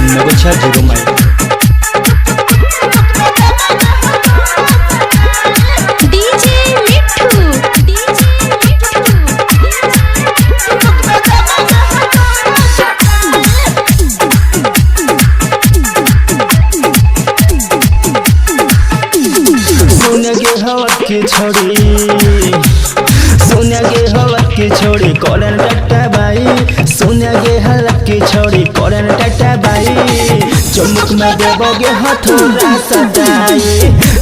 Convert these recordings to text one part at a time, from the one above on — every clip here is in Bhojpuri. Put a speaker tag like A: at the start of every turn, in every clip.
A: नगोछा 0 माइल।
B: डीजे मिट्ठू
A: सोनिया के हवा की छोड़ी, सोनिया के हवा की छोड़ी कॉलन टट्टा बाई, सोनिया के हवा की छोड़ी कॉलन टट्टा बाई। चमुक में देवोगे हथौड़ा सटाई,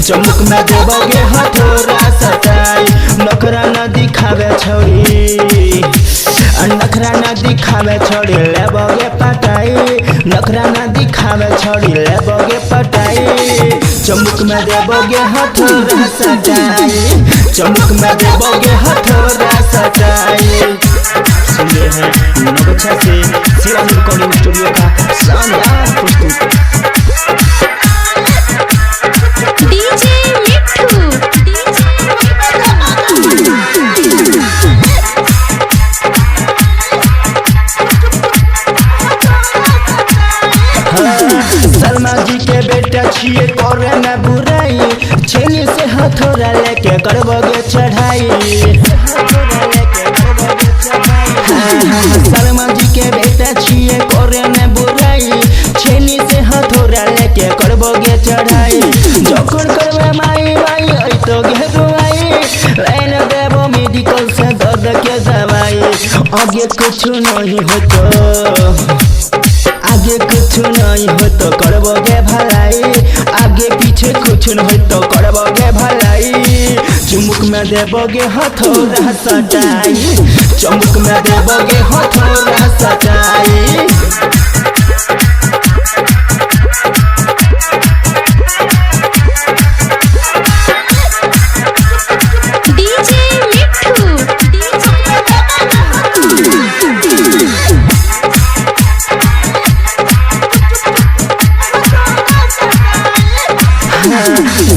A: चमुक में देवोगे हथौड़ा सटाई। नखरा न दिखावे छोड़ी, नखरा न दिखावे छोड़ी लेबोगे पटाई, नखरा न दिखावे छोड़ी लेबोगे पटाई। चमुक में देवोगे हथौड़ा सटाई, चमुक में देवोगे हथौड़ा सटाई। सुनिए हैं नगोछा से शिवानी रिकॉर्डिंग स्टूडियो का शानदार प्रस्तुति।
B: डीजे मिट्ठू
A: सलमा जी के बेटा छिए करे न बुराई, छेनी से हथौड़ा लेके करबोगे चढ़ाई। सलमा जी के बेटा छिए करे न बुराई, छेनी से हथौड़ा लेके करबोगे चढ़ाई। जखन करबे माई माई आई तो घेरुआई, लाइन देबो मेडिकल से दर्द के दवाई। आगे कुछ नहीं होतो, आगे कुछ नहीं हो तो करबोगे भलाई, आगे पीछे कुछ नहीं तो करबोगे भलाई। चुमुक में देबोगे हथौड़ा सटाई, चमुक में देबोगे हथौड़ा सटाई।
B: डीजे मिट्ठू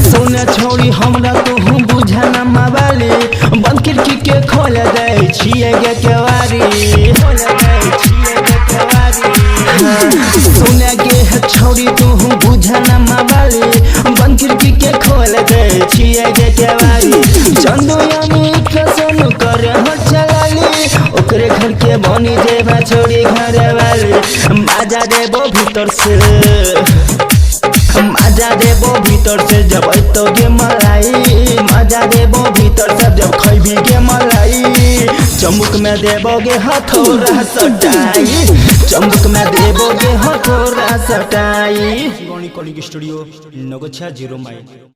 A: सोना छोड़ी हमरा तो हम बुझा न मावाली, बंद खिड़की के खोल दे छिए गे केवारी, खोल दे छिए गे केवारी। सोना के छोड़ी तो हम बुझा न मावाली, बंद खिड़की के खोल दे छिए गे केवारी। चंदू यानी कसम करे हर चलाली, ओकरे घर के बनी जेबा छोड़ी घर वाली। माजा देबो भीतर से, मजा देबो भीतर से जब अइतोगे मलाई, मजा देबो भीतर से जब खइबी गे मलाई। चमुक में देबोगे हथौड़ा सटाई, चमुक में देबोगे हथौड़ा सटाई। शिवानी रिकॉर्डिंग स्टूडियो नगोछा 0 माइल।